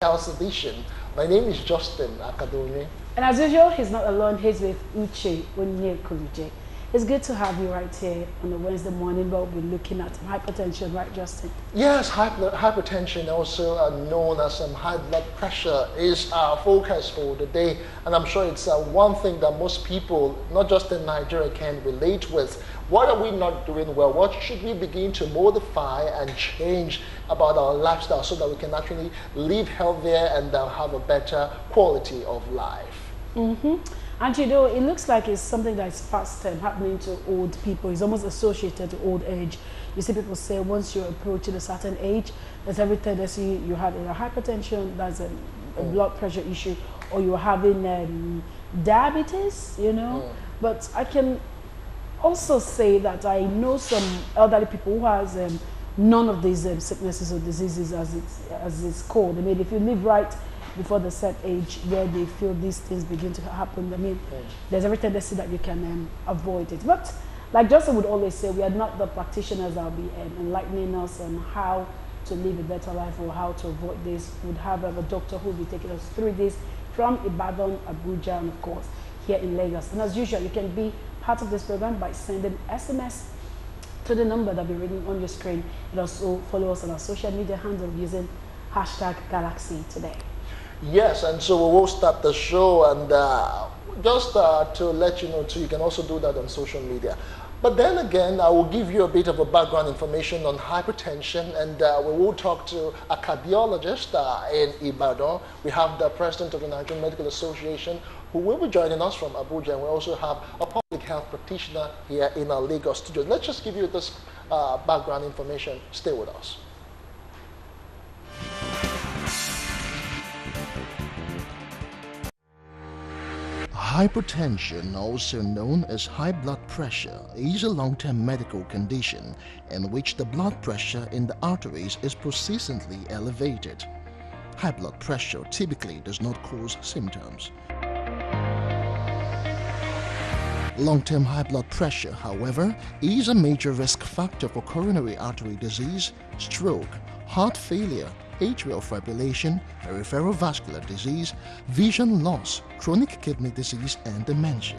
House Edition. My name is Justin Akadome. And as usual, he's not alone. He's with Uche Onyekuruje. It's good to have you right here on a Wednesday morning. We'll be looking at hypertension, right, Justin? Yes, hypertension, also known as high blood pressure, is our focus for the day. And I'm sure it's one thing that most people, not just in Nigeria, can relate with. What are we not doing well? What should we begin to modify and change about our lifestyle so that we can actually live healthier and have a better quality of life? And you know, it looks like it's something that's fast happening to old people. It's almost associated to old age. You see people say once you're approaching a certain age, there's every tendency you have either hypertension, that's a blood pressure issue, or you're having diabetes, you know. But I can also say that I know some elderly people who has none of these sicknesses or diseases as it's called. I mean, if you live right before the set age where they feel these things begin to happen, I mean, there's every tendency that you can avoid it. But like Justin would always say, we are not the practitioners that will be enlightening us on how to live a better life or how to avoid this. We would have a doctor who will be taking us through this from Ibadan, Abuja, and of course, here in Lagos. And as usual, you can be part of this program by sending SMS to the number that will be reading on your screen, and also follow us on our social media handle using #Galaxy Today. Yes, and so we will start the show, and just to let you know too, you can also do that on social media. But then again, I will give you a bit of a background information on hypertension, and we will talk to a cardiologist in Ibadan. We have the president of the Nigerian Medical Association who will be joining us from Abuja, and we also have a public health practitioner here in our Lagos studio. Let's just give you this background information. Stay with us. Hypertension, also known as high blood pressure, is a long-term medical condition in which the blood pressure in the arteries is persistently elevated. High blood pressure typically does not cause symptoms. Long-term high blood pressure, however, is a major risk factor for coronary artery disease, stroke, heart failure, atrial fibrillation, peripheral vascular disease, vision loss, chronic kidney disease, and dementia.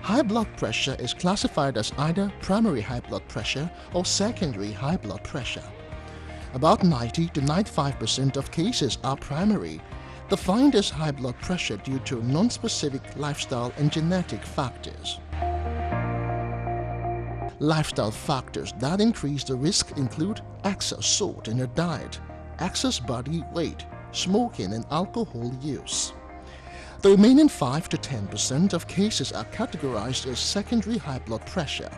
High blood pressure is classified as either primary high blood pressure or secondary high blood pressure. About 90 to 95% of cases are primary, defined as high blood pressure due to non-specific lifestyle and genetic factors. Lifestyle factors that increase the risk include excess salt in your diet, excess body weight, smoking, and alcohol use. The remaining 5 to 10% of cases are categorized as secondary high blood pressure,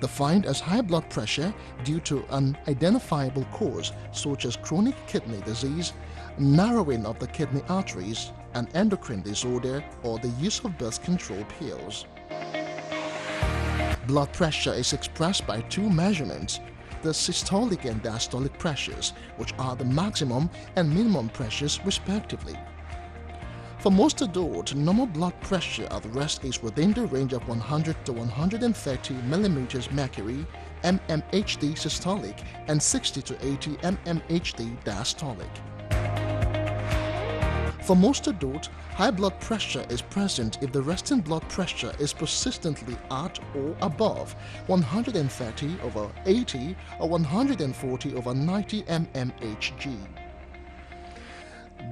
defined as high blood pressure due to an identifiable cause such as chronic kidney disease, narrowing of the kidney arteries, an endocrine disorder, or the use of birth control pills. Blood pressure is expressed by two measurements, the systolic and diastolic pressures, which are the maximum and minimum pressures respectively. For most adults, normal blood pressure at rest is within the range of 100 to 130 mm mercury, mmHg systolic, and 60 to 80 mmHg diastolic. For most adults, high blood pressure is present if the resting blood pressure is persistently at or above 130 over 80 or 140 over 90 mmHg.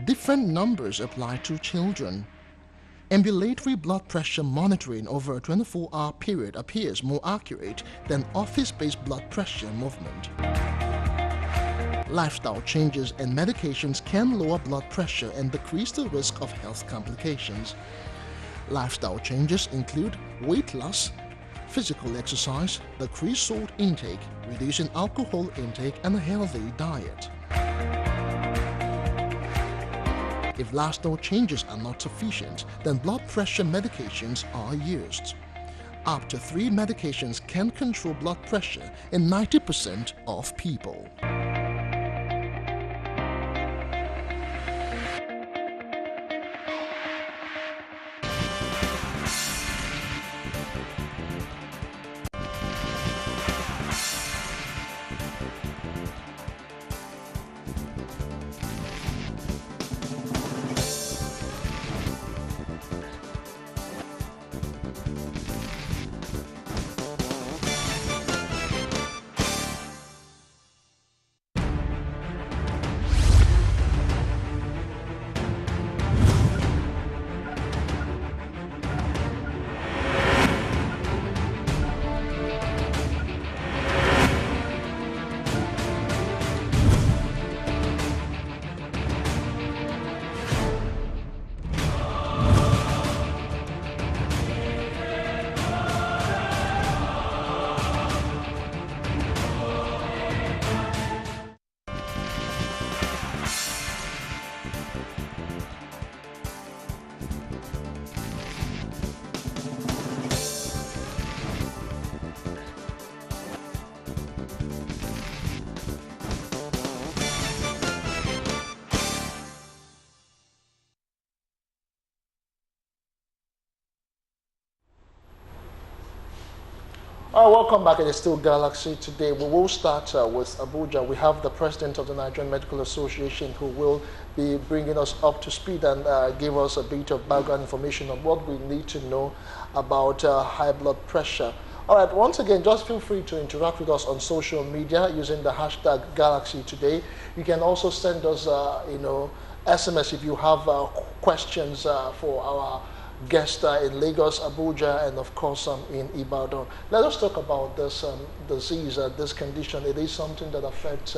Different numbers apply to children. Ambulatory blood pressure monitoring over a 24-hour period appears more accurate than office-based blood pressure movement. Lifestyle changes and medications can lower blood pressure and decrease the risk of health complications. Lifestyle changes include weight loss, physical exercise, decreased salt intake, reducing alcohol intake, and a healthy diet. If lifestyle changes are not sufficient, then blood pressure medications are used. Up to 3 medications can control blood pressure in 90% of people. Welcome back. It is still Galaxy today. We will start with Abuja. We have the president of the Nigerian Medical Association who will be bringing us up to speed and give us a bit of background information on what we need to know about high blood pressure. All right, once again, just feel free to interact with us on social media using the hashtag Galaxy Today. You can also send us, SMS if you have questions for our guest in Lagos, Abuja, and of course in Ibadan. Let us talk about this disease, this condition. It is something that affects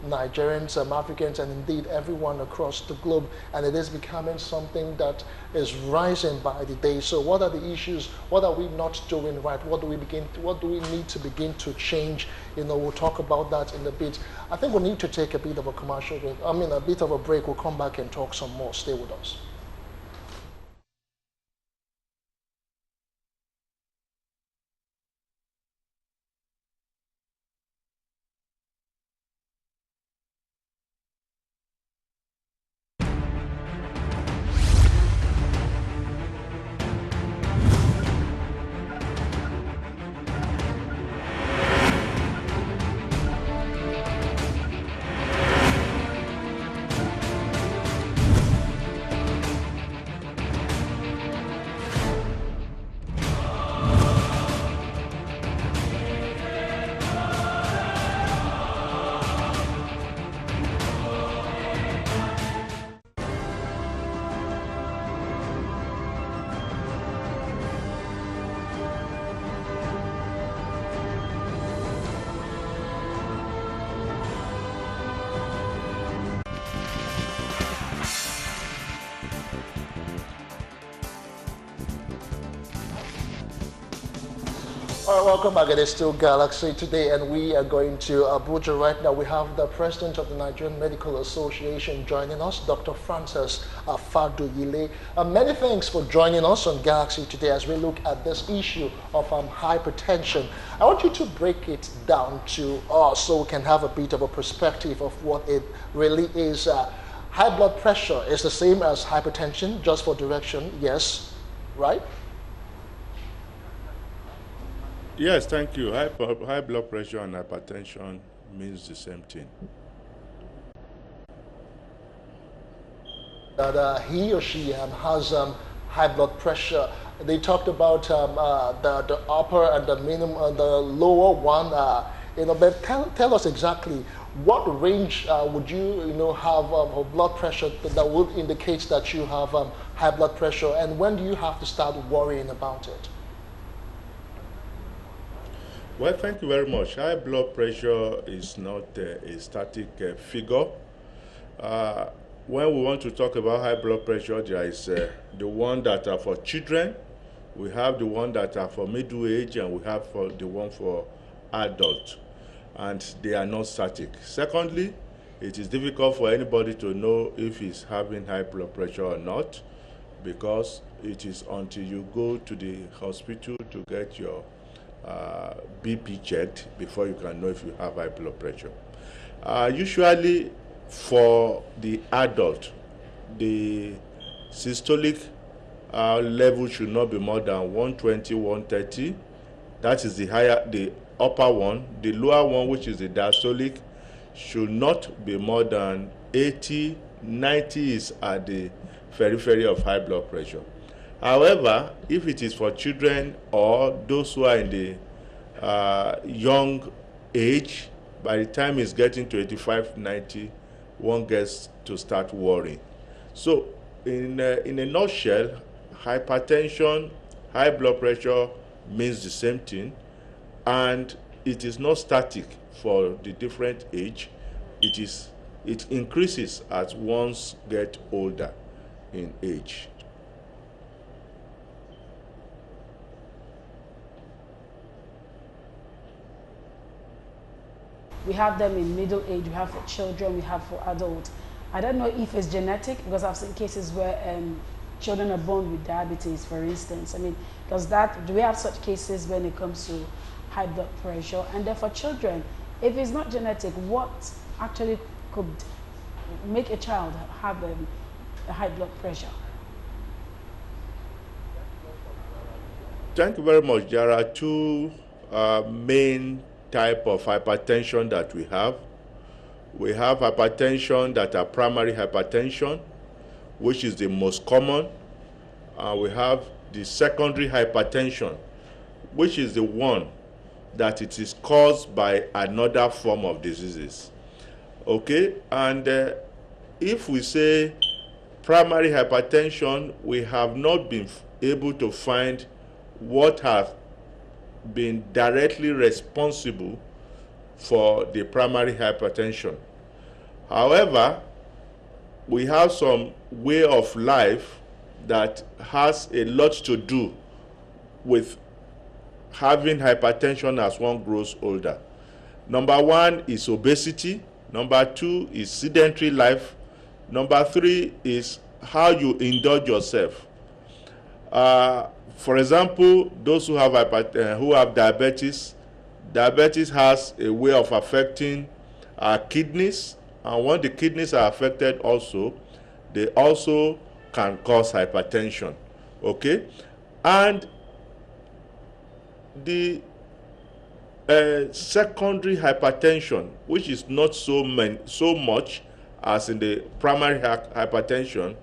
Nigerians, Africans, and indeed everyone across the globe, and it is becoming something that is rising by the day. So what are the issues? What are we not doing right? What do we need to begin to change? We'll talk about that in a bit. I think we need to take a bit of a commercial break. A bit of a break. We'll come back and talk some more. Stay with us. All right, welcome back. It is still Galaxy today, and we are going to Abuja right now. We have the president of the Nigerian Medical Association joining us, Dr. Francis Fadoyile. Many thanks for joining us on Galaxy today as we look at this issue of hypertension. I want you to break it down to us so we can have a bit of a perspective of what it really is. High blood pressure is the same as hypertension, just for direction, yes, right? Yes, thank you. High blood pressure and hypertension means the same thing. That he or she has high blood pressure. They talked about the upper and the minimum and the lower one. But tell us exactly what range would you have of blood pressure that would indicate that you have high blood pressure, and when do you have to start worrying about it? Well, thank you very much. High blood pressure is not a static figure. When we want to talk about high blood pressure, there is the one that are for children, we have the one that are for middle age, and we have the one for adults, and they are not static. Secondly, it is difficult for anybody to know if he's having high blood pressure or not, because it is until you go to the hospital to get your BP checked before you can know if you have high blood pressure. Usually for the adult, the systolic level should not be more than 120, 130. That is the upper one. The lower one, which is the diastolic, should not be more than 80. 90 is at the periphery of high blood pressure. However, if it is for children or those who are in the young age, by the time it's getting to 85, 90, one gets to start worrying. So in a nutshell, hypertension, high blood pressure means the same thing, and it is not static for the different age. It increases as ones get older in age. We have them in middle age, we have for children, we have for adults. I don't know if it's genetic, because I've seen cases where children are born with diabetes, for instance. I mean, do we have such cases when it comes to high blood pressure? And then for children, if it's not genetic, what actually could make a child have a high blood pressure? Thank you very much. There are two main type of hypertension that we have. We have hypertension that are primary hypertension, which is the most common. We have the secondary hypertension, which is the one that it is caused by another form of diseases. Okay, and if we say primary hypertension, we have not been able to find what has been directly responsible for the primary hypertension. However, we have some way of life that has a lot to do with having hypertension as one grows older. Number one is obesity. Number two is sedentary life. Number three is how you indulge yourself. For example, those who have diabetes, diabetes has a way of affecting our kidneys, and when the kidneys are affected also, they also can cause hypertension. Okay, and the secondary hypertension, which is not so much as in the primary hypertension,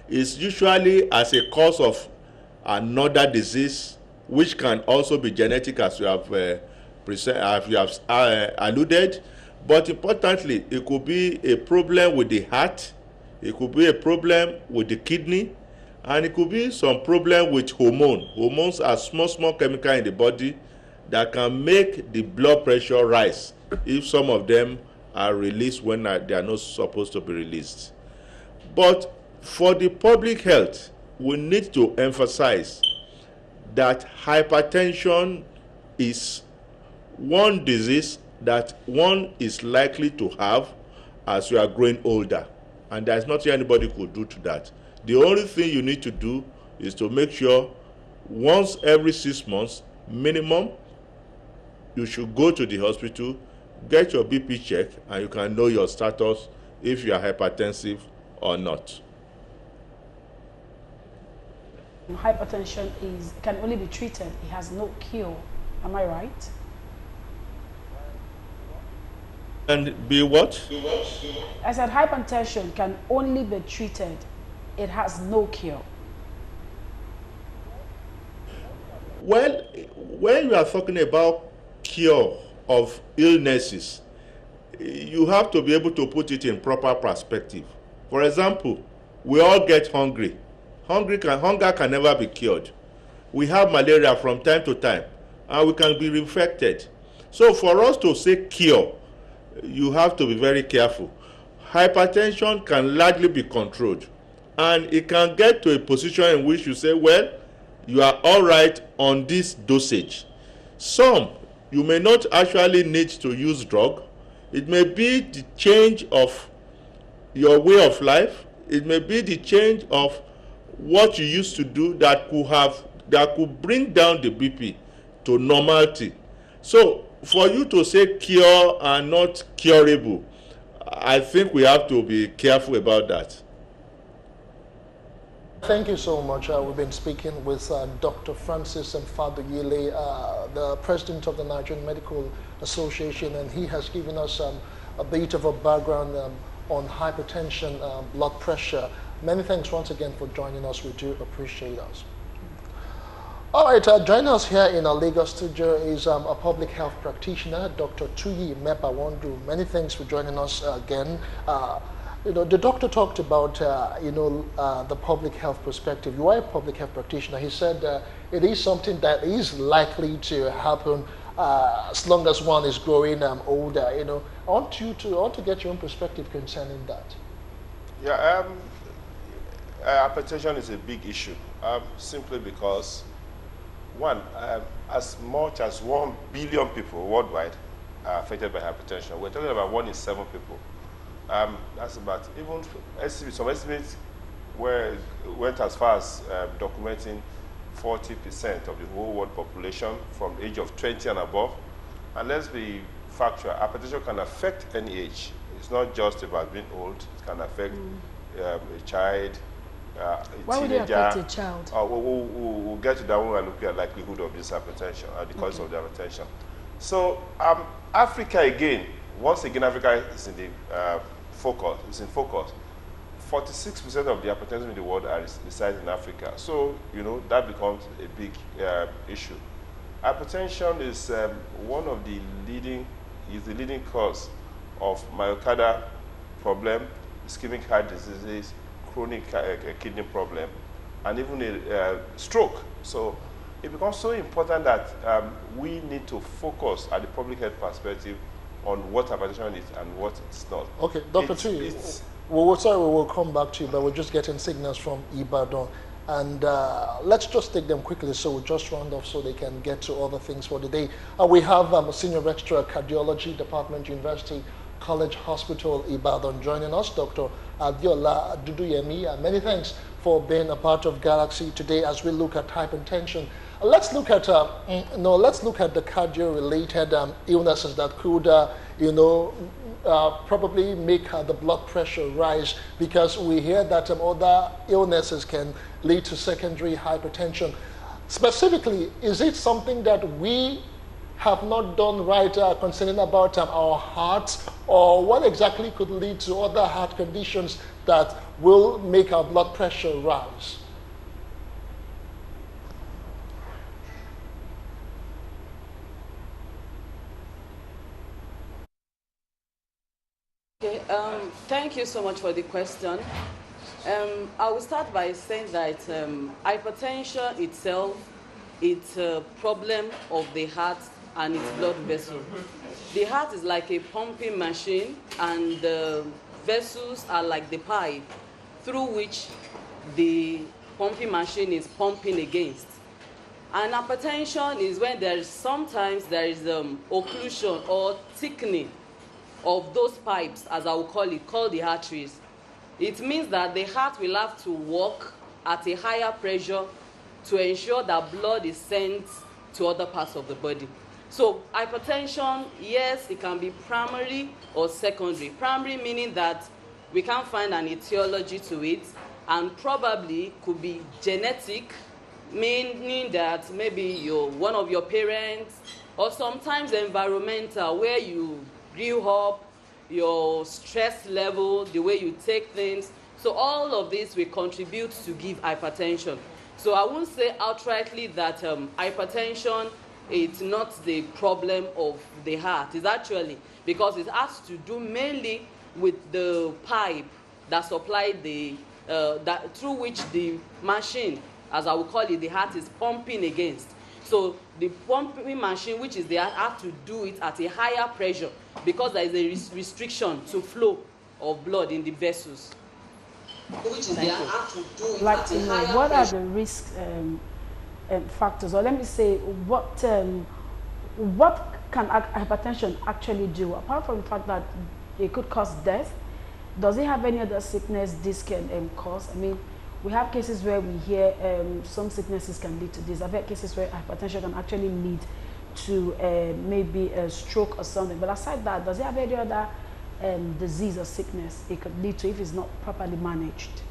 is usually as a cause of another disease, which can also be genetic, as you have alluded. But importantly, it could be a problem with the heart, it could be a problem with the kidney, and it could be some problem with hormone. Hormones are small chemicals in the body that can make the blood pressure rise if some of them are released when they are not supposed to be released. But for the public health, we need to emphasize that hypertension is one disease that one is likely to have as you are growing older, and there's nothing anybody could do to that. The only thing you need to do is to make sure once every 6 months minimum you should go to the hospital, get your BP checked, and you can know your status if you are hypertensive or not. Hypertension can only be treated. It has no cure. Am I right? And be what? I said hypertension can only be treated. It has no cure. Well, when you are talking about cure of illnesses, you have to be able to put it in proper perspective. For example, we all get hungry. Hunger can never be cured. We have malaria from time to time, and we can be infected. So for us to say cure, you have to be very careful. Hypertension can largely be controlled, and it can get to a position in which you say, well, you are all right on this dosage. Some, you may not actually need to use drug. It may be the change of your way of life. It may be the change of what you used to do that could bring down the BP to normality. So for you to say cure and not curable, I think we have to be careful about that. Thank you so much. We've been speaking with Dr. Francis Mfadoyile, the president of the Nigerian Medical Association, and he has given us a bit of a background on hypertension, blood pressure. Many thanks once again for joining us. We do appreciate us. All right, joining us here in our Lagos studio is a public health practitioner, Dr. Tuyi Mepawandu. Many thanks for joining us again. The doctor talked about, the public health perspective. You are a public health practitioner. He said it is something that is likely to happen as long as one is growing older. I want to get your own perspective concerning that. Yeah, hypertension is a big issue, simply because, one, as much as 1 billion people worldwide are affected by hypertension. We're talking about 1 in 7 people. That's about, even some estimates went as far as documenting 40% of the whole world population from the age of 20 and above. And let's be factual, hypertension can affect any age. It's not just about being old. It can affect a child, a Why would it affect a child? We'll get to that when we're looking at likelihood of this hypertension, the cause of the hypertension. So Africa again, once again, Africa is in the focus. It's in focus. 46% of the hypertension in the world reside in Africa. So that becomes a big issue. Hypertension is one of the leading cause of myocardial problem, ischemic heart diseases, chronic kidney problem, and even a stroke. So it becomes so important that we need to focus at the public health perspective on what hypertension is and what it's not. Okay, Dr. T, sorry, we will come back to you, but we're just getting signals from Ibadan. And let's just take them quickly, so we'll just round off so they can get to other things for the day. We have a Senior Lecturer Cardiology Department, University College Hospital, Ibadan, joining us, Dr. Adiola Duduyemi. Many thanks for being a part of Galaxy today as we look at hypertension. Let's look at the cardio-related illnesses that could, probably make the blood pressure rise, because we hear that other illnesses can lead to secondary hypertension. Specifically, is it something that we have not done right concerning about our hearts, or what exactly could lead to other heart conditions that will make our blood pressure rise? Okay, thank you so much for the question. I will start by saying that hypertension itself, it's a problem of the heart and its blood vessel. The heart is like a pumping machine, and the vessels are like the pipe through which the pumping machine is pumping against. And hypertension is when sometimes there is occlusion or thickening of those pipes, as I will call it, called the arteries. It means that the heart will have to work at a higher pressure to ensure that blood is sent to other parts of the body. So hypertension, yes, it can be primary or secondary. Primary meaning that we can't find an etiology to it, and probably could be genetic, meaning that maybe one of your parents, or sometimes environmental, where you grew up, your stress level, the way you take things. So all of this will contribute to give hypertension. So I won't say outrightly that hypertension is not the problem of the heart. It's actually because it has to do mainly with the pipe that supplied through which the machine, as I will call it, the heart is pumping against. So the pumping machine, which is the heart, have to do it at a higher pressure because there is a restriction to flow of blood in the vessels. Which is they have to do it like, what are the risk factors, or let me say, what can hypertension actually do apart from the fact that it could cause death? Does it have any other sickness this can cause? I mean, we have cases where we hear some sicknesses can lead to this. I've had cases where hypertension can actually lead to maybe a stroke or something. But aside that, does it have any other disease or sickness it could lead to if it's not properly managed?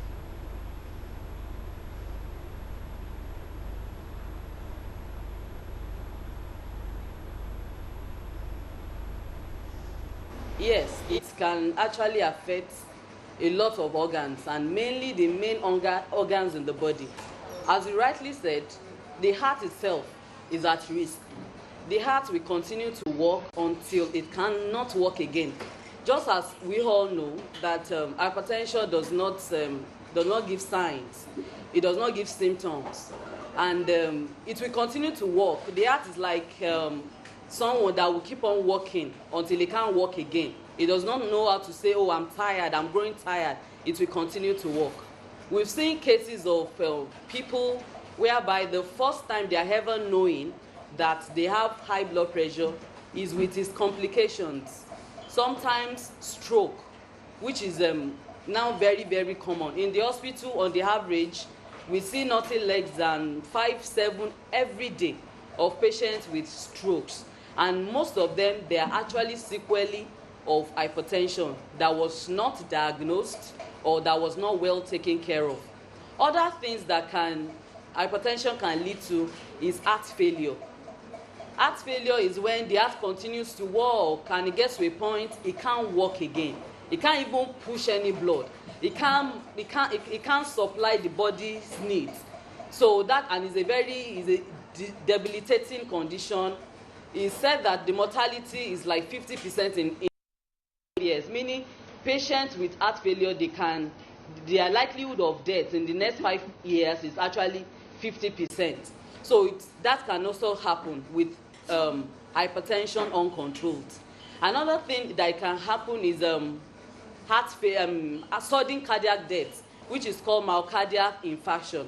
Yes, it can actually affect a lot of organs, and mainly the main organs in the body. As you rightly said, the heart itself is at risk. The heart will continue to work until it cannot work again. Just as we all know that hypertension does not give signs, it does not give symptoms, and it will continue to work. The heart is like someone that will keep on working until it can't work again. It does not know how to say, oh, I'm tired, I'm growing tired. It will continue to work. We've seen cases of people whereby the first time they are ever knowing that they have high blood pressure is with its complications. Sometimes stroke, which is now very, very common. In the hospital, on the average, we see nothing less than 5-7 every day of patients with strokes. And most of them, they are actually sequelae of hypertension that was not diagnosed or that was not well taken care of. Other things that hypertension can lead to is heart failure. Heart failure is when the heart continues to work and it gets to a point it can't work again. It can't even push any blood. It can't supply the body's needs. So that, and is a debilitating condition. It's said that the mortality is like 50% in years, meaning patients with heart failure, their likelihood of death in the next 5 years is actually 50%. So that can also happen with hypertension uncontrolled. Another thing that can happen is sudden cardiac death, which is called myocardial infarction.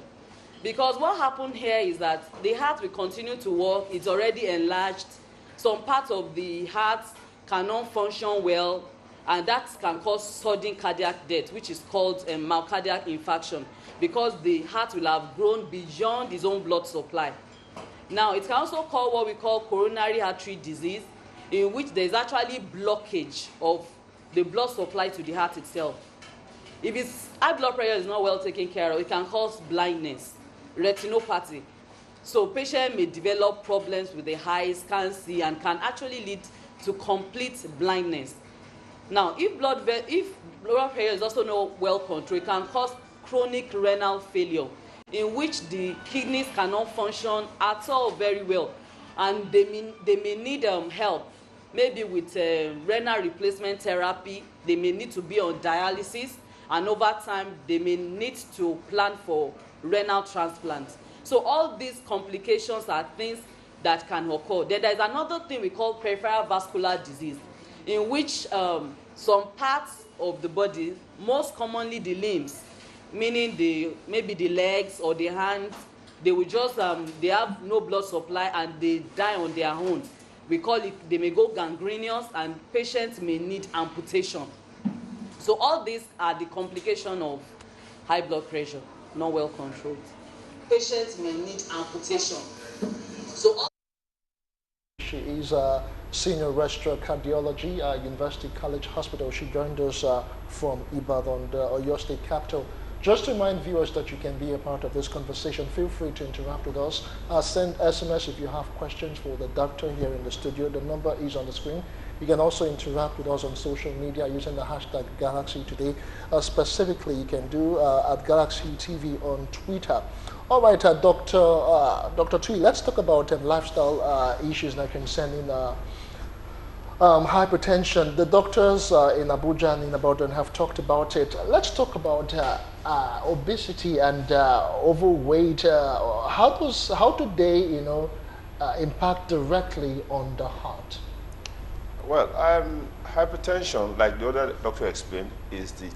Because what happened here is that the heart will continue to work, it's already enlarged, some parts of the heart cannot function well, and that can cause sudden cardiac death, which is called myocardial infarction, because the heart will have grown beyond its own blood supply. Now, it can also cause what we call coronary artery disease, in which there is actually blockage of the blood supply to the heart itself. If high blood pressure is not well taken care of, it can cause blindness, retinopathy. So patients may develop problems with the eyes, can't see, and can actually lead to complete blindness. Now, if blood pressure is also not well controlled, it can cause chronic renal failure, in which the kidneys cannot function at all very well, and they may need help, maybe with renal replacement therapy. They may need to be on dialysis, and over time they may need to plan for renal transplant. So all these complications are things that can occur. Then there's another thing we call peripheral vascular disease, in which some parts of the body, most commonly the limbs, meaning maybe the legs or the hands, they will just they have no blood supply and they die on their own. We call it, they may go gangrenous, and patients may need amputation. So all these are the complications of high blood pressure, not well controlled. Patients may need amputation. She is a senior registrar cardiology at University College Hospital. She joined us from Ibadan, the Oyo State capital. Just to remind viewers that you can be a part of this conversation, feel free to interact with us. Send SMS if you have questions for the doctor here in the studio. The number is on the screen. You can also interact with us on social media using the hashtag Galaxy Today. Specifically, you can do at Galaxy TV on Twitter. All right, Dr. Tui, let's talk about lifestyle issues that concerning hypertension. The doctors in Abuja and in Ibadan have talked about it. Let's talk about obesity and overweight. How do they, impact directly on the heart? Well, hypertension, like the other doctor explained, is the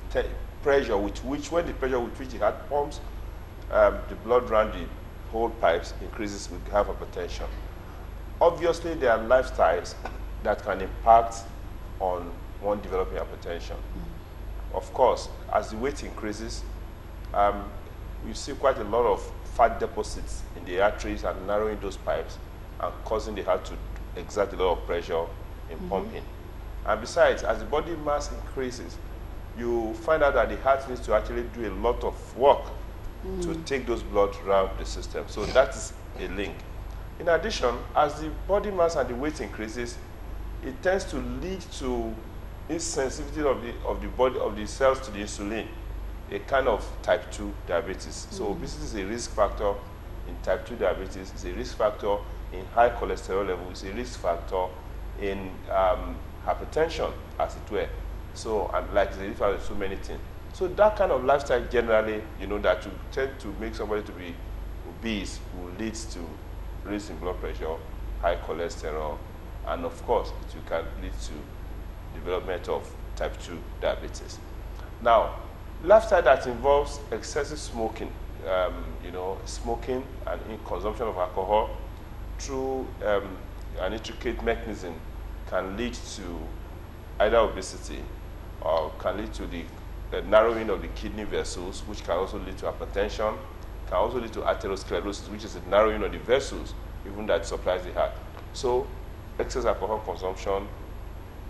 pressure when the pressure with which the heart pumps the blood around the whole pipes increases with hypertension. Obviously, there are lifestyles that can impact on one developing hypertension. Of course, as the weight increases, you see quite a lot of fat deposits in the arteries and narrowing those pipes and causing the heart to exert a lot of pressure in pumping. And besides, as the body mass increases, you find out that the heart needs to actually do a lot of work to take those blood around the system. So that is a link. In addition, as the body mass and the weight increases, it tends to lead to insensitivity of the cells to the insulin, a kind of type 2 diabetes. So obesity is a risk factor in type 2 diabetes, it's a risk factor in high cholesterol level, it's a risk factor in hypertension, as it were. So, and like it's a risk factor in so many things. So that kind of lifestyle generally, that you tend to make somebody to be obese will lead to raise in blood pressure, high cholesterol, and of course, it can lead to development of type 2 diabetes. Now, lifestyle that involves excessive smoking, smoking and consumption of alcohol through an intricate mechanism can lead to either obesity or can lead to the narrowing of the kidney vessels, which can also lead to hypertension, can also lead to atherosclerosis, which is the narrowing of the vessels, even that supplies the heart. So excess alcohol consumption,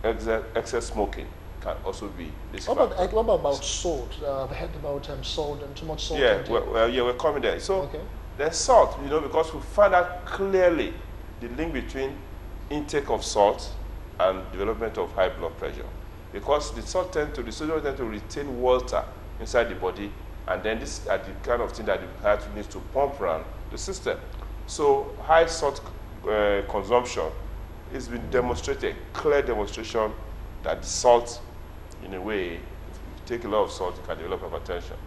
excess smoking can also be this What factor. about salt? I've heard about salt and too much salt. Yeah, we're coming there. So Okay. there's salt, because we found out clearly the link between intake of salt and development of high blood pressure. Because the sodium tend to retain water inside the body, and then this are the kind of thing that the heart needs to pump around the system. So high salt consumption has been demonstrated, clear demonstration that the salt, in a way, if you take a lot of salt, you can develop hypertension.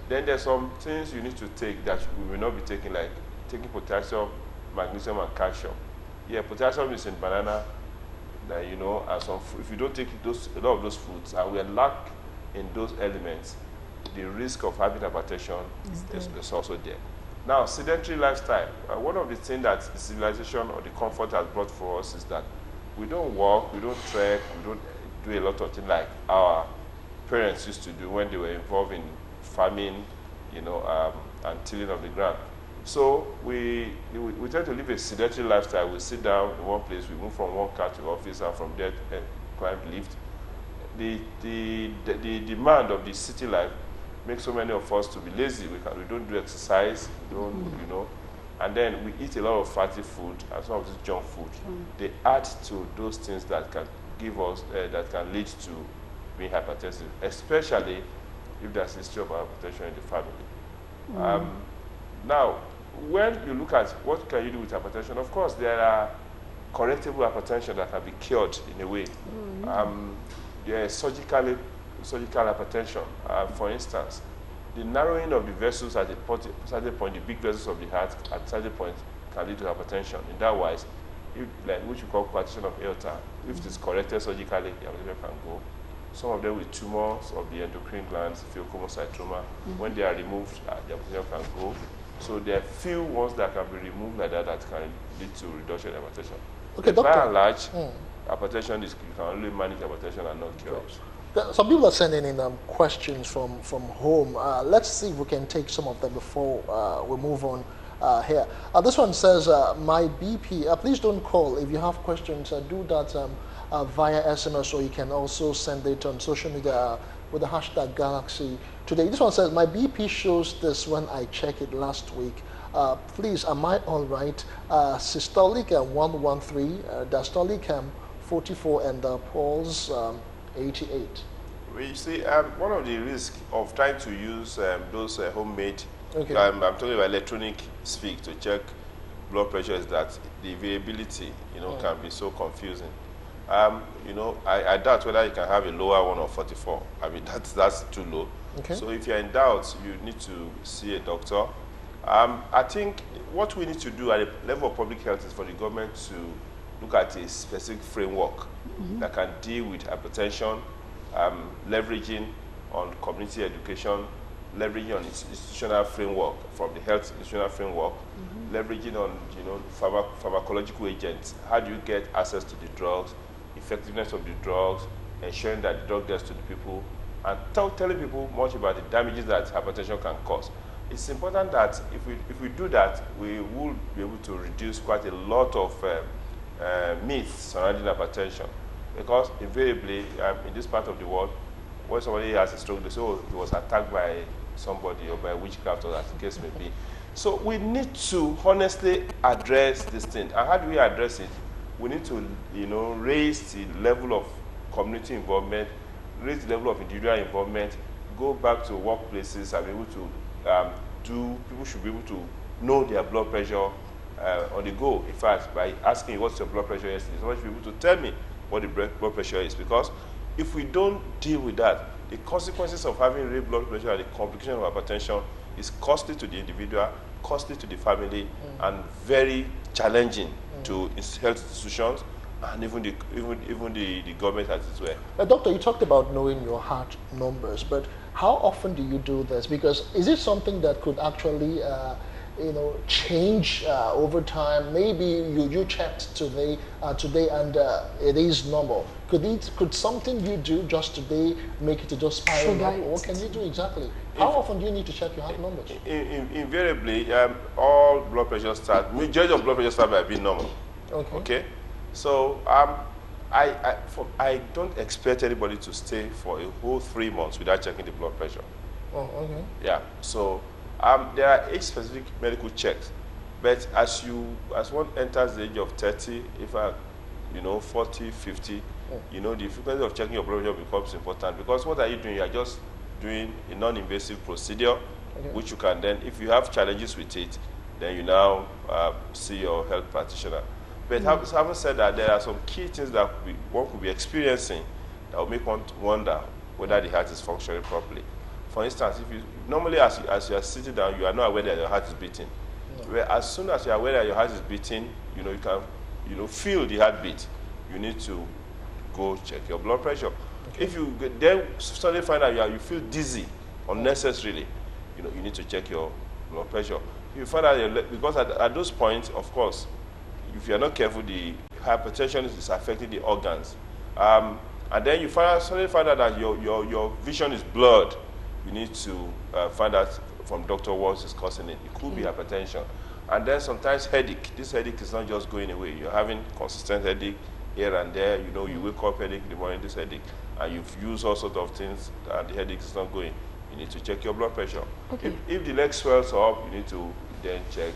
Then there's some things you need to take that we will not be taking, like taking potassium, magnesium, and calcium. Yeah, potassium is in banana, and some if you don't take a lot of those foods, and we lack in those elements, the risk of having hypertension is also there. Now, sedentary lifestyle. One of the things that the civilization or the comfort has brought for us is that we don't walk, we don't trek, we don't do a lot of things like our parents used to do when they were involved in farming, and tilling of the ground. So we tend to live a sedentary lifestyle. We sit down in one place, we move from one car to office, and from there climb lift. The demand of the city life makes so many of us to be lazy. We don't do exercise, and then we eat a lot of fatty food and some of this junk food. They add to those things that can give us, that can lead to being hypertensive, especially if there's a history of hypertension in the family. Now, when you look at what can you do with hypertension, of course, there are correctable hypertension that can be cured in a way. There is surgical hypertension. For instance, the narrowing of the vessels at a certain point, the big vessels of the heart at a certain point can lead to hypertension. In that wise, which we call partition of aorta, if it is corrected surgically, the hypertension can go. Some of them with tumors of the endocrine glands, pheochromocytoma, when they are removed, the hypertension can go. So there are few ones that can be removed like that can lead to reduction in hypertension. Okay, but doctor. by and large, hypertension you can only manage hypertension and not cure it. Some people are sending in questions from home. Let's see if we can take some of them before we move on here. This one says, my BP, please don't call. If you have questions, do that via SMS, or you can also send it on social media with the hashtag Galaxy Today. This one says, my BP shows this when I checked it last week. Please, am I all right? Systolic 113, diastolic 44, and pulse 88. Well, you see, one of the risks of trying to use those homemade, Okay. I'm talking about electronic speak to check blood pressure, is that the variability, can be so confusing. I doubt whether you can have a lower one of 44. I mean, that's too low. Okay. So if you're in doubt, you need to see a doctor. I think what we need to do at the level of public health is for the government to look at a specific framework that can deal with hypertension, leveraging on community education, leveraging on institutional framework from the health institutional framework, leveraging on pharmacological agents. How do you get access to the drugs, effectiveness of the drugs, ensuring that the drug gets to the people, and telling people much about the damages that hypertension can cause. It's important that if we do that, we will be able to reduce quite a lot of myths surrounding hypertension, because invariably in this part of the world, when somebody has a stroke, they say, oh, he was attacked by somebody or by witchcraft, or as the case may be. So we need to honestly address this thing. And how do we address it? We need to, raise the level of community involvement, raise the level of individual involvement, go back to workplaces and be able to people should be able to know their blood pressure on the go. In fact, by asking what's your blood pressure yesterday, somebody should be able to tell me what the blood pressure is, because if we don't deal with that, the consequences of having raised blood pressure and the complication of hypertension is costly to the individual, costly to the family, and very challenging to health institutions and even the government as its way. Doctor, you talked about knowing your heart numbers, but how often do you do this? Because is it something that could actually change over time? Maybe you checked today and it is normal. Could something you do just today make it to just spiral up? What can you do exactly? How often do you need to check your heart numbers? Invariably, all blood pressure majority of blood pressure start by being normal. Okay. Okay. So I don't expect anybody to stay for a whole 3 months without checking the blood pressure. Oh, okay. Yeah. So there are age-specific medical checks, but as one enters the age of 30, if 40, 50, the frequency of checking your blood pressure becomes important, because what are you doing? You are just doing a non-invasive procedure, which you can then, if you have challenges with it, then you now see your health practitioner. But having said that, there are some key things that one could be experiencing that will make one wonder whether the heart is functioning properly. For instance, if you normally as you are sitting down, you are not aware that your heart is beating. Where as soon as you are aware that your heart is beating, you can feel the heartbeat. You need to go check your blood pressure. If you then suddenly find out you feel dizzy unnecessarily, you need to check your blood pressure. If you find out because at those points, of course, if you are not careful, the hypertension is affecting the organs, and then you suddenly find out that your vision is blurred. You need to find out from doctor what is causing it. It could be hypertension, and then sometimes headache. This headache is not just going away. You're having consistent headache here and there. You wake up headache in the morning, this headache, and you've used all sorts of things, and the headache is not going. You need to check your blood pressure. Okay. If the leg swells up, you need to then check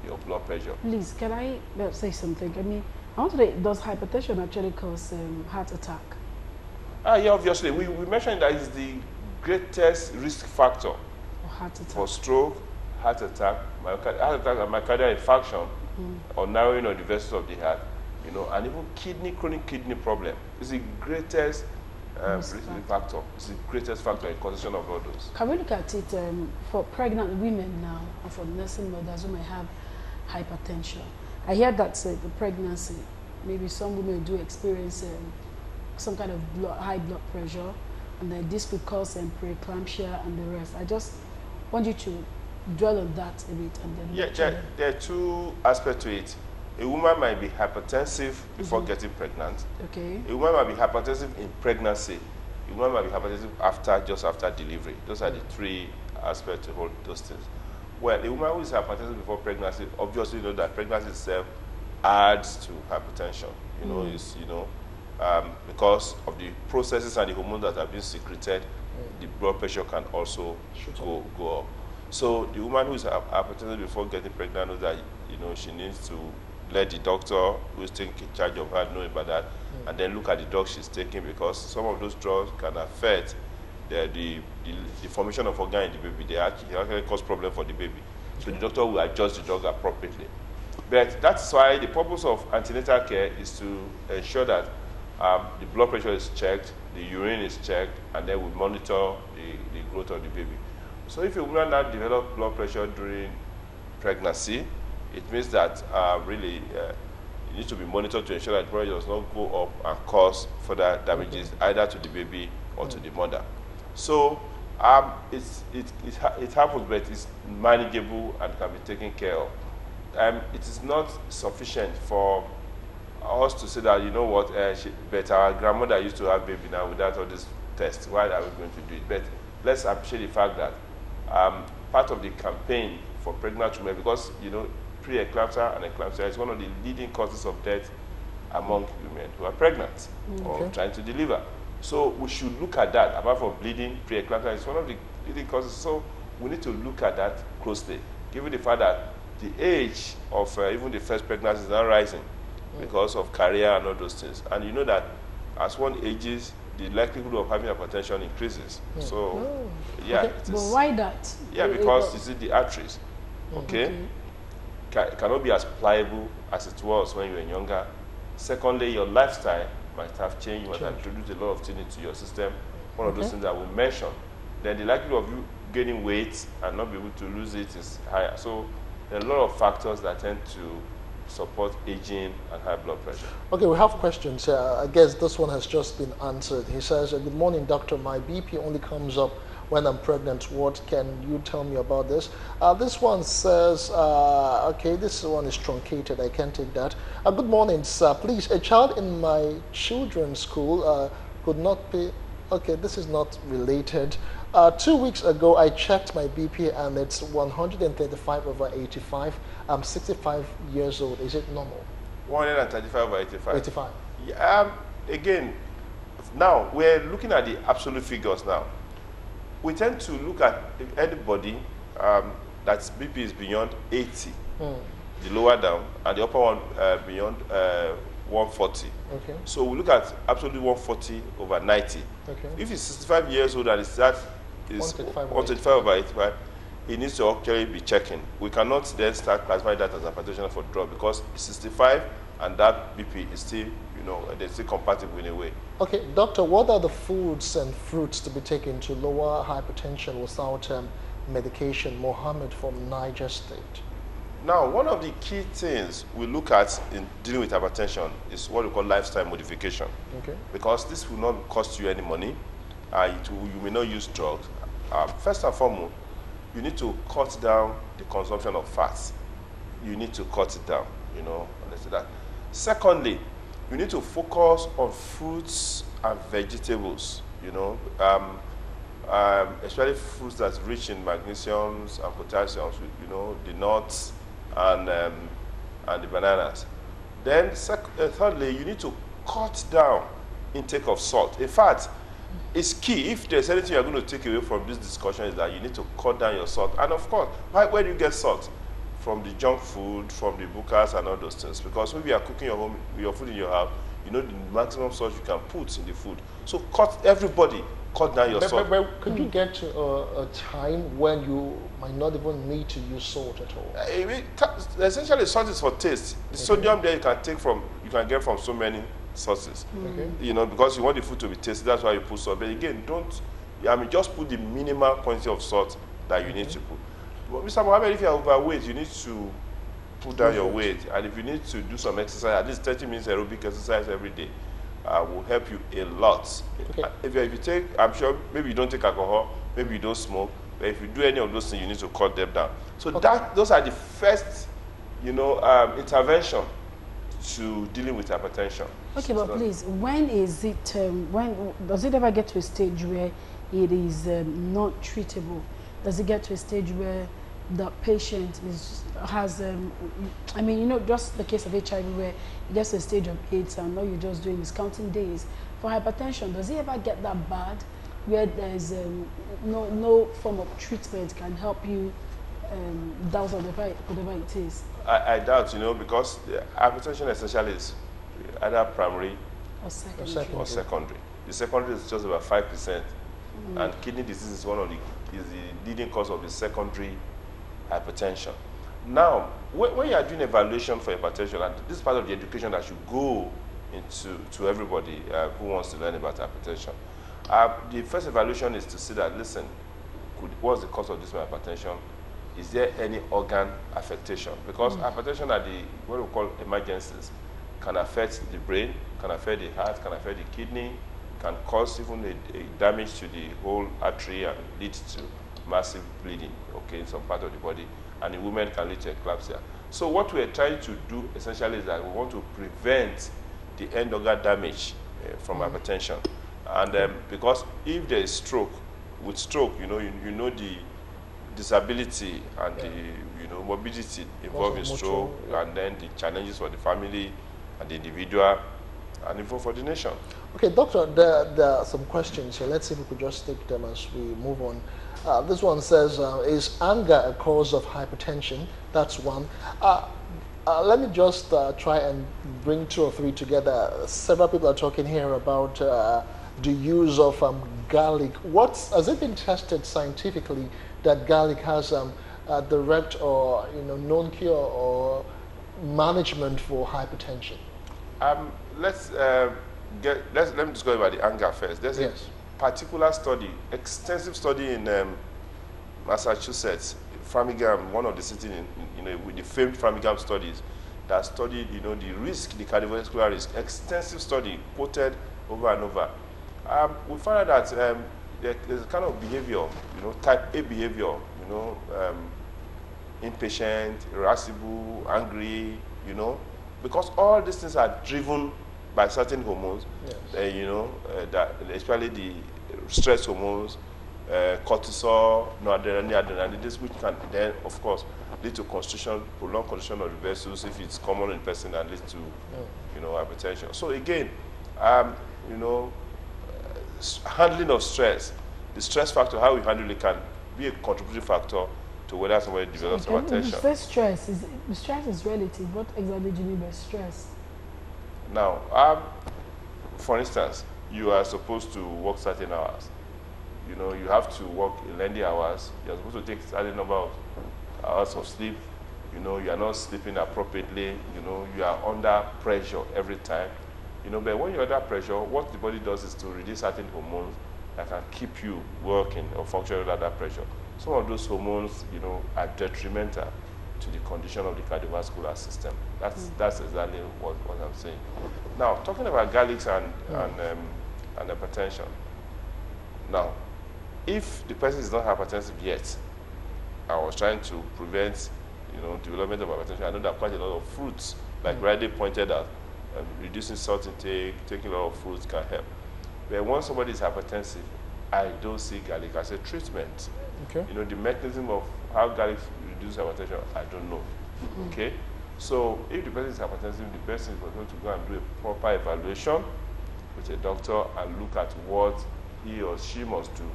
your blood pressure. Please, can I say something? I mean, I want to know, does hypertension actually cause heart attack? Yeah, obviously. We mentioned that it's the greatest risk factor Heart attack. for stroke, heart attack and myocardial infarction, or narrowing of the vessels of the heart, and even chronic kidney problem. It's the greatest risk factor. It's the greatest factor in causation of all those. Can we look at it for pregnant women now, or for nursing mothers who may have hypertension? I hear that the pregnancy, maybe some women do experience some kind of high blood pressure, and then this could cause preeclampsia and the rest. I just want you to dwell on that a bit, and then there are two aspects to it. A woman might be hypertensive before getting pregnant. Okay. A woman might be hypertensive in pregnancy. A woman might be hypertensive just after delivery. Those are the three aspects to hold those things. Well, a woman who is hypertensive before pregnancy, obviously know that pregnancy itself adds to hypertension. Because of the processes and the hormones that have been secreted, the blood pressure can also go up. So the woman who is hypertensive before getting pregnant knows that she needs to let the doctor who is taking charge of her know about that, and then look at the drugs she's taking, because some of those drugs can affect the formation of organ in the baby. They actually cause problem for the baby. So the doctor will adjust the drug appropriately. But that's why the purpose of antenatal care is to ensure that the blood pressure is checked, the urine is checked, and then we monitor the growth of the baby. So if a woman now develops blood pressure during pregnancy, it means that really it needs to be monitored to ensure that the pressure does not go up and cause further damages either to the baby or to the mother. So it happens, but it's manageable and can be taken care of. It is not sufficient for us to say that, but our grandmother used to have baby now without all this tests. Why are we going to do it? But let's appreciate the fact that part of the campaign for pregnant women, because pre-eclampsia and eclampsia is one of the leading causes of death among women who are pregnant or trying to deliver. So we should look at that. Apart from bleeding, pre-eclampsia is one of the leading causes. So we need to look at that closely, given the fact that the age of even the first pregnancy is now rising because of career and all those things. And you know that as one ages, the likelihood of having hypertension increases. So, but why that? Yeah, because you see the arteries, cannot be as pliable as it was when you were younger. Secondly, your lifestyle might have changed. You might have introduced a lot of things into your system. One of those things that we mentioned. Then the likelihood of you gaining weight and not be able to lose it is higher. So there are a lot of factors that tend to support aging and high blood pressure. Okay, we have questions. I guess this one has just been answered. He says, good morning, doctor. My BP only comes up when I'm pregnant. What can you tell me about this? This one says, okay, this one is truncated. I can't take that. Good morning, sir. Please, a child in my children's school could not pay. Okay, this is not related. 2 weeks ago, I checked my BP and it's 135/85. I'm 65 years old. Is it normal? 135/85. 85. Yeah, again, now we're looking at the absolute figures now. We tend to look at anybody that's BP is beyond 80, the lower down, and the upper one beyond 140. Okay. So we look at absolutely 140 over 90. Okay. If he's 65 years old and is 135 over 85, he needs to actually be checking. We cannot then start classifying that as hypertension for drug because it's 65 and that BP is still, they're still compatible in a way. Okay, doctor, what are the foods and fruits to be taken to lower hypertension without medication? Mohammed from Niger State. Now, one of the key things we look at in dealing with hypertension is what we call lifestyle modification. Okay. Because this will not cost you any money. You may not use drugs. First and foremost, you need to cut down the consumption of fats. You need to cut it down, understand that. Secondly, you need to focus on fruits and vegetables, especially fruits that's rich in magnesiums and potassiums, the nuts and the bananas. Then thirdly, you need to cut down intake of salt. In fact, it's key. If there's anything you're going to take away from this discussion is that you need to cut down your salt. And of course, where do you get salt? From the junk food, from the bukas and all those things. Because when you are cooking your food in your house, you know the maximum salt you can put in the food. So everybody cut down your salt. But could you get to a time when you might not even need to use salt at all? Essentially, salt is for taste. The sodium there you can get from so many sources. Okay. Because you want the food to be tasty, that's why you put salt. But again, just put the minimal quantity of salt that you need to put. But Mr. Mohammed, if you're overweight, you need to put down your weight. And if you need to do some exercise, at least 30 minutes aerobic exercise every day will help you a lot. Okay. If you take, I'm sure, maybe you don't take alcohol, maybe you don't smoke, but if you do any of those things, you need to cut them down. So those are the first, intervention to dealing with hypertension. Okay, but please, when is it, when does it ever get to a stage where it is not treatable? Does it get to a stage where the patient has, just the case of HIV where it gets to a stage of AIDS and all you're just doing is counting days? For hypertension, does it ever get that bad where there's no form of treatment can help you douse whatever it is? I doubt, because hypertension essentially is either primary Or secondary. The secondary is just about 5%. And kidney disease is the leading cause of the secondary hypertension. Now, when you are doing evaluation for hypertension, and this is part of the education that should go to everybody who wants to learn about hypertension, the first evaluation is to see that, listen, what's the cause of this hypertension? Is there any organ affectation? Because hypertension are what we call emergencies. Can affect the brain, can affect the heart, can affect the kidney, can cause even a damage to the whole artery and lead to massive bleeding, in some part of the body. And in women can lead to eclampsia. So what we're trying to do essentially is that we want to prevent the end organ damage from hypertension. And because if there is stroke, with stroke, you know the disability and the morbidity involved in stroke, and then the challenges for the family and the individual, and even for the nation. Okay, doctor, there are some questions here. Let's see if we could just take them as we move on. This one says, is anger a cause of hypertension? That's one. Let me just try and bring two or three together. Several people are talking here about the use of garlic. Has it been tested scientifically that garlic has a direct or known cure or management for hypertension? Let me just go about the anger first. There's a particular study, extensive study in Massachusetts, Framingham, one of the cities with the famed Framingham studies that studied the risk, the cardiovascular risk. Extensive study quoted over and over. We found out that there's a kind of behavior, type A behavior, impatient, irascible, angry, because all these things are driven by certain hormones, that especially the stress hormones, cortisol, noradrenaline, this which can then, of course, lead to prolonged constriction of the vessels if it's common in person and leads to, hypertension. So again, You know, handling of stress, the stress factor, how we handle it can be a contributing factor to whether somebody develops hypertension. You say stress is relative. What exactly do you mean by stress? Now, for instance, you are supposed to work certain hours. You know, you have to work 11 hours. You're supposed to take a certain number of hours of sleep. You know, you are not sleeping appropriately. You know, you are under pressure every time. You know, but when you're under pressure, what the body does is to release certain hormones that can keep you working or functioning under pressure. Some of those hormones, you know, are detrimental to the condition of the cardiovascular system. That's exactly what I'm saying. Now, talking about garlics and hypertension. Now, if the person is not hypertensive yet, I was trying to prevent, you know, development of hypertension. I know that quite a lot of fruits, like rightly pointed out, reducing salt intake, taking a lot of fruits can help. But once somebody is hypertensive, I don't see garlic as a treatment. Okay. You know, the mechanism of how garlic reduces hypertension, I don't know. Okay? So if the person is hypertensive, the person is going to go and do a proper evaluation with a doctor and look at what he or she must do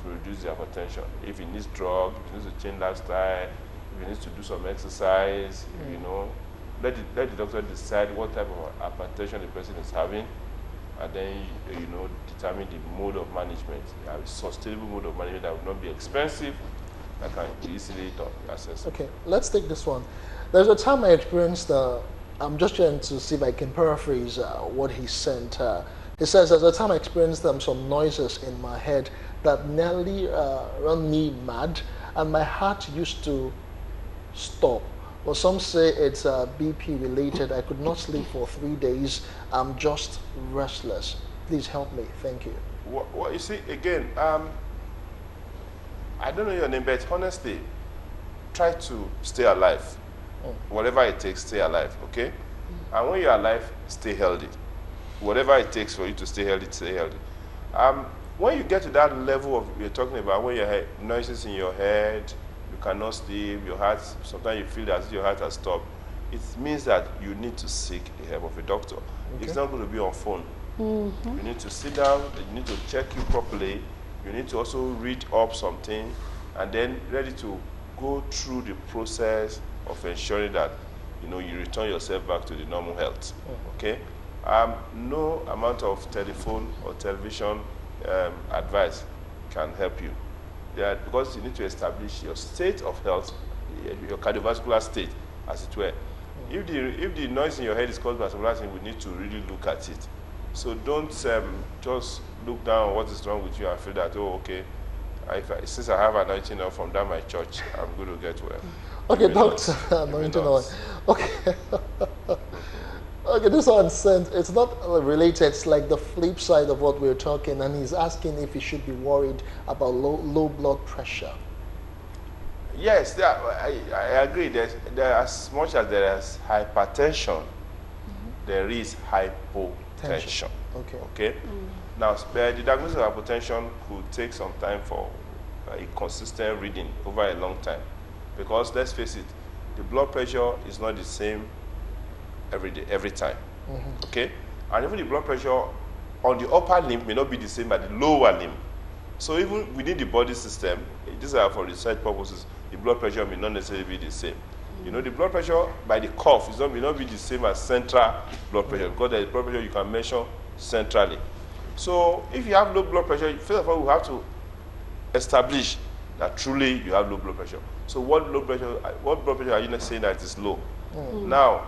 to reduce the hypertension. If he needs drug, if he needs to change lifestyle, if he needs to do some exercise, you know, let the doctor decide what type of hypertension the person is having, and then, you know, determine the mode of management, a sustainable mode of management that will not be expensive, that can be easily done, accessible. Okay, let's take this one. There's a time I experienced, I'm just trying to see if I can paraphrase what he sent. He says, there's a time I experienced some noises in my head that nearly run me mad, and my heart used to stop. Well, some say it's BP related. I could not sleep for 3 days. I'm just restless. Please help me. Thank you. Well, you see, again, I don't know your name, but honestly, try to stay alive. Whatever it takes, stay alive, okay? And when you're alive, stay healthy. Whatever it takes for you to stay healthy, stay healthy. When you get to that level of, you're talking about when you have noises in your head, you cannot sleep, your heart, sometimes you feel as if your heart has stopped, it means that you need to seek the help of a doctor. Okay. It's not going to be on phone. You need to sit down, you need to check you properly, you need to also read up something, and then ready to go through the process of ensuring that, you know, you return yourself back to the normal health, okay? No amount of telephone or television advice can help you. Yeah, because you need to establish your state of health, your cardiovascular state, as it were. If the noise in your head is caused by something, we need to really look at it. So don't just look down on what is wrong with you and feel that, oh, okay, since I have anointing oil from down my church, I'm going to get well. Okay, doctor, anointing oil. Okay. Okay, this one sent, it's not related, it's like the flip side of what we're talking, and he's asking if he should be worried about low blood pressure. Yes, I agree. There, as much as there is hypertension, there is hypotension. Okay? Now, the diagnosis of hypotension could take some time for a consistent reading over a long time. Because, let's face it, the blood pressure is not the same every day, every time. Okay? And even the blood pressure on the upper limb may not be the same as the lower limb. So even within the body system, these are for research purposes, the blood pressure may not necessarily be the same. You know, the blood pressure by the cuff may not be the same as central blood pressure, because there is blood pressure you can measure centrally. So if you have low blood pressure, first of all, we have to establish that truly you have low blood pressure. So what blood pressure are you not saying that is low? Now,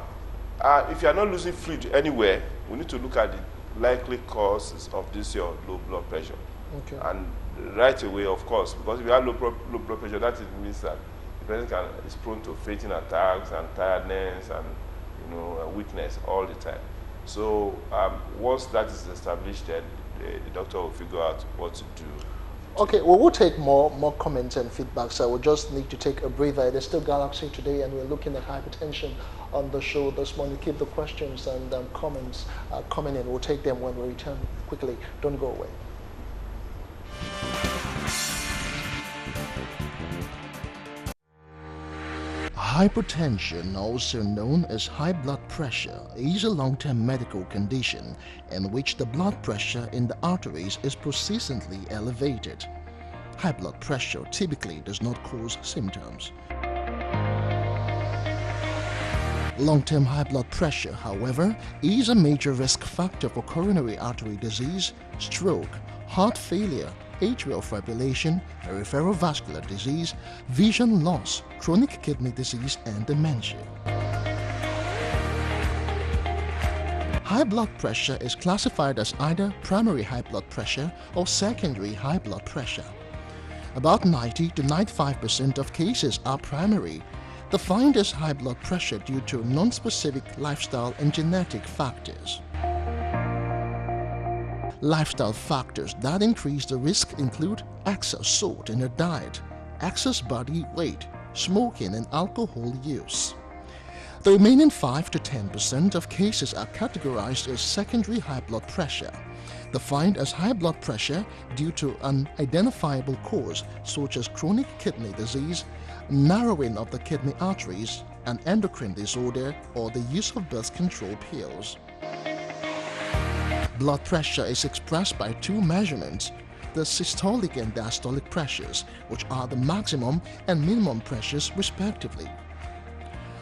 if you are not losing fluid anywhere, we need to look at the likely causes of this your low blood pressure. Okay. And right away, of course, because if you have low blood pressure, that means that the person is prone to fainting attacks and tiredness and, you know, weakness all the time. So once that is established, then the doctor will figure out what to do. Okay, well, we'll take more comments and feedback, so we'll just need to take a breather. There's still Galaxy today, and we're looking at hypertension on the show this morning. Keep the questions and comments coming in. We'll take them when we return quickly. Don't go away. Hypertension, also known as high blood pressure, is a long-term medical condition in which the blood pressure in the arteries is persistently elevated. High blood pressure typically does not cause symptoms. Long-term high blood pressure, however, is a major risk factor for coronary artery disease, stroke, heart failure, atrial fibrillation, peripheral vascular disease, vision loss, chronic kidney disease, and dementia. High blood pressure is classified as either primary high blood pressure or secondary high blood pressure. About 90 to 95% of cases are primary, defined as high blood pressure due to non-specific lifestyle and genetic factors. Lifestyle factors that increase the risk include excess salt in your diet, excess body weight, smoking, and alcohol use. The remaining 5 to 10% of cases are categorized as secondary high blood pressure, defined as high blood pressure due to an identifiable cause such as chronic kidney disease, narrowing of the kidney arteries, an endocrine disorder, or the use of birth control pills. Blood pressure is expressed by two measurements, the systolic and diastolic pressures, which are the maximum and minimum pressures respectively.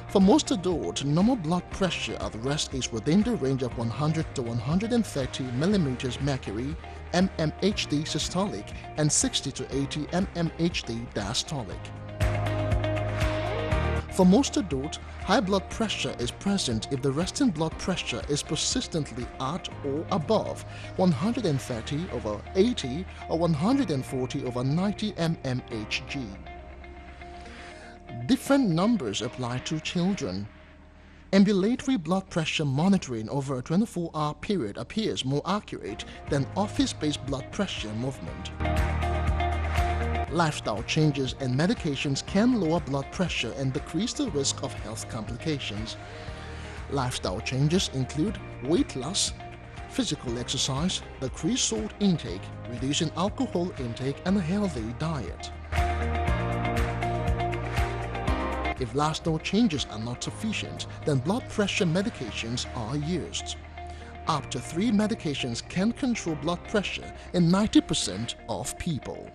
For most adults, normal blood pressure at rest is within the range of 100 to 130 mm mercury, mmHg systolic, and 60 to 80 mmHg diastolic. For most adults, high blood pressure is present if the resting blood pressure is persistently at or above 130/80 or 140/90 mmHg. Different numbers apply to children. Ambulatory blood pressure monitoring over a 24-hour period appears more accurate than office-based blood pressure movement. Lifestyle changes and medications can lower blood pressure and decrease the risk of health complications. Lifestyle changes include weight loss, physical exercise, decreased salt intake, reducing alcohol intake, and a healthy diet. If lifestyle changes are not sufficient, then blood pressure medications are used. Up to 3 medications can control blood pressure in 90% of people.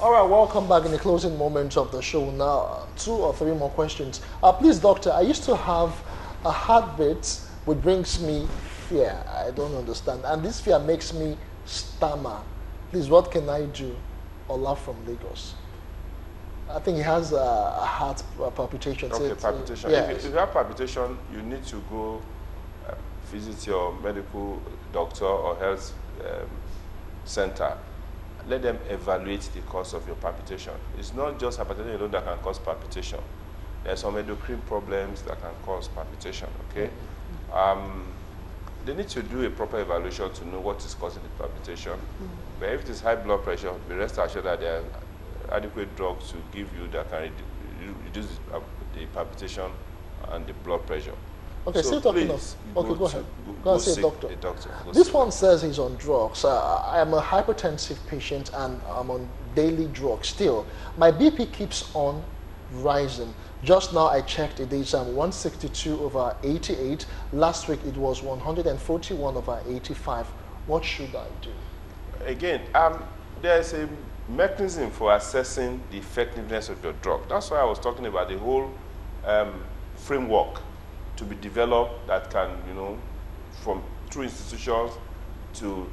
All right, welcome back in the closing moments of the show. Now, 2 or 3 more questions. Please, doctor, I used to have a heartbeat which brings me fear. I don't understand. And this fear makes me stammer. Please, what can I do? Ola from Lagos. I think he has a heart palpitation. Okay, palpitation. Yes. If you have palpitation, you need to go visit your medical doctor or health center. Let them evaluate the cause of your palpitation. It's not just hypertension alone that can cause palpitation. There are some endocrine problems that can cause palpitation, okay? They need to do a proper evaluation to know what is causing the palpitation. But if it is high blood pressure, be rest assured that there are adequate drugs to give you that can reduce the palpitation and the blood pressure. Okay, so talking please, of. Okay, go ahead. Go see see doctor. the doctor. This one says he's on drugs. I am a hypertensive patient and I'm on daily drugs still. My BP keeps on rising. Just now I checked it is 162/88. Last week it was 141/85. What should I do? Again, there's a mechanism for assessing the effectiveness of your drug. That's why I was talking about the whole framework to be developed that can, from through institutions to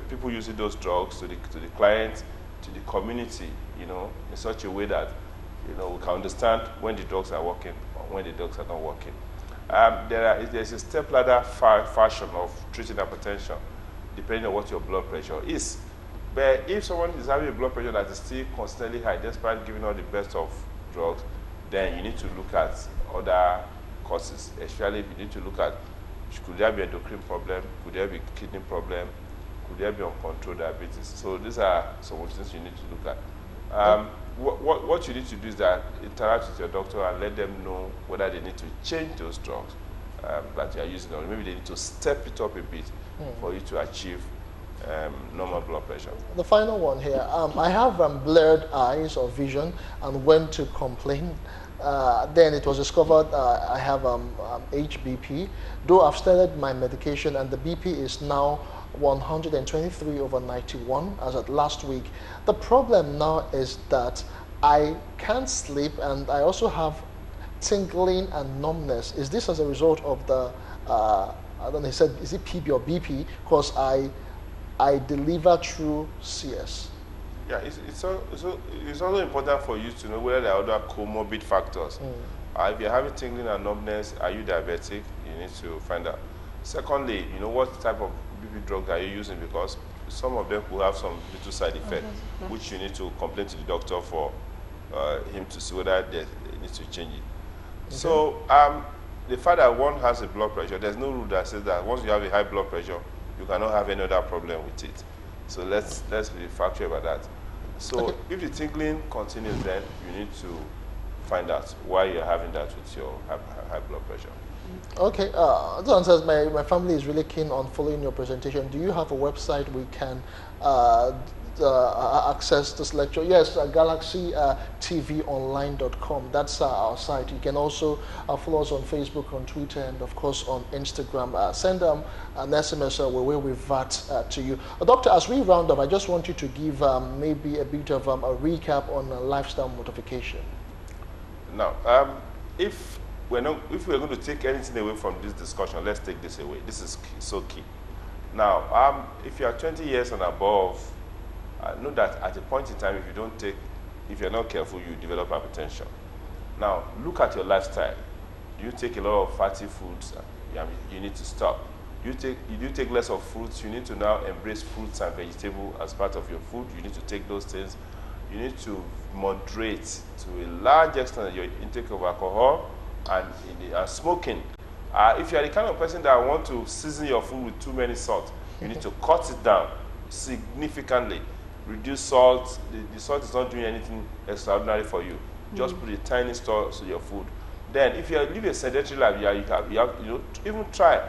people using those drugs, to the clients, to the community, in such a way that, we can understand when the drugs are working or when the drugs are not working. There's a step ladder fashion of treating hypertension, depending on what your blood pressure is. But if someone is having a blood pressure that is still constantly high, despite giving all the best of drugs, then you need to look at other causes, especially if you need to look at, could there be endocrine problem, could there be kidney problem, could there be uncontrolled diabetes. So these are some of the things you need to look at. What you need to do is that interact with your doctor and let them know whether they need to change those drugs that you are using, or maybe they need to step it up a bit for you to achieve normal blood pressure. The final one here. I have blurred eyes or vision and went to complain. Then it was discovered I have HBP. Though I've started my medication and the BP is now 123/91 as at last week. The problem now is that I can't sleep and I also have tingling and numbness. Is this as a result of the, I don't know, he said, is it PB or BP? Because I deliver through CS. Yeah, it's also important for you to know whether there are other comorbid factors. If you're having tingling and numbness, are you diabetic? You need to find out. Secondly, you know what type of BP drug are you using, because some of them will have some little side effect, which you need to complain to the doctor for him to see whether they need to change it. Okay. So the fact that one has a blood pressure, there's no rule that says that once you have a high blood pressure, you cannot have any other problem with it. So let's be factual about that. So if the tingling continues, then you need to find out why you're having that with your high blood pressure. Okay, John says my family is really keen on following your presentation. Do you have a website we can access this lecture? Yes, galaxytvonline.com. That's our site. You can also follow us on Facebook, on Twitter, and of course on Instagram. Send an SMS we will revert to you. Doctor, as we round up, I just want you to give maybe a bit of a recap on lifestyle modification. Now, if we're going to take anything away from this discussion, let's take this away. This is so key. Now, if you are 20 years and above, know that at a point in time, if you're not careful, you develop hypertension. Now, look at your lifestyle. Do you take a lot of fatty foods? You need to stop. You do take less of fruits. You need to now embrace fruits and vegetables as part of your food. You need to take those things. You need to moderate to a large extent your intake of alcohol and smoking. If you are the kind of person that want to season your food with too many salt, you need to cut it down significantly. Reduce salt. The salt is not doing anything extraordinary for you. Just put a tiny salt in your food. Then, if you live a sedentary life, you have even try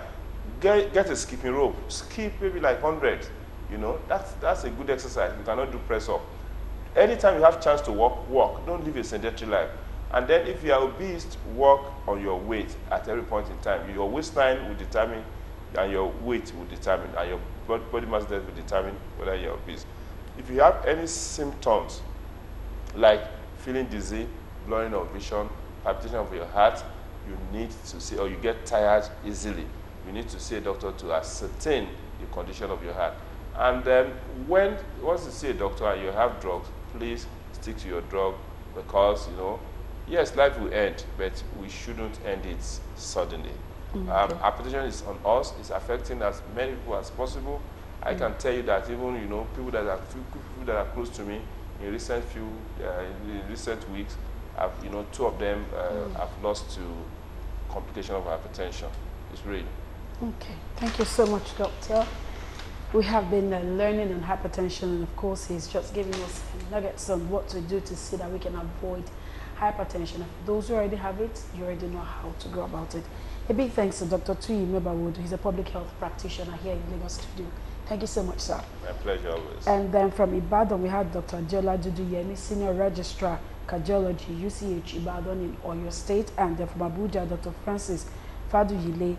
get a skipping rope. Skip maybe like 100. That's a good exercise. You cannot do press up. Anytime you have chance to walk. Don't live a sedentary life. And then if you are obese, work on your weight at every point in time. Your waistline will determine, and your weight will determine, and your body mass index will determine whether you're obese. If you have any symptoms like feeling dizzy, blurring of vision, palpitation of your heart, you need to see, or you get tired easily, you need to see a doctor to ascertain the condition of your heart. And then once you see a doctor and you have drugs, please stick to your drug, because yes, life will end, but we shouldn't end it suddenly. Hypertension is on us. It's affecting as many people as possible. I can tell you that even people that are close to me in recent weeks, two of them have lost to complication of hypertension. It's real. Okay, thank you so much, Doctor. We have been learning on hypertension, and of course, he's just giving us nuggets on what to do to see that we can avoid hypertension. For those who already have it, you already know how to go about it. A big thanks to Dr. Tuyi Mebawood. He's a public health practitioner here in Lagos Studio. Thank you so much, sir. My pleasure always. And then from Ibadan, we had Dr. Jola Duduyemi, Senior Registrar, Cardiology, UCH Ibadan in Oyo State. And then from Abuja, Dr. Francis Faduyile,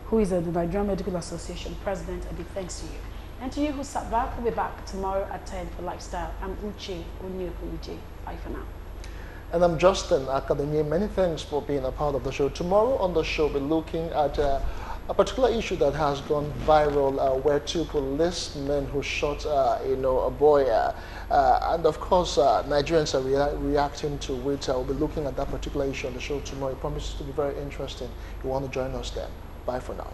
who is the Nigerian Medical Association President. A big thanks to you. And to you who sat back, we'll be back tomorrow at 10 for Lifestyle. I'm Uche Onyeku. Bye for now. And I'm Justin Academy. Many thanks for being a part of the show. Tomorrow on the show, we're looking at a particular issue that has gone viral, where two policemen who shot, a boy, and of course, Nigerians are reacting to it. We'll be looking at that particular issue on the show tomorrow. It promises to be very interesting. You want to join us then? Bye for now.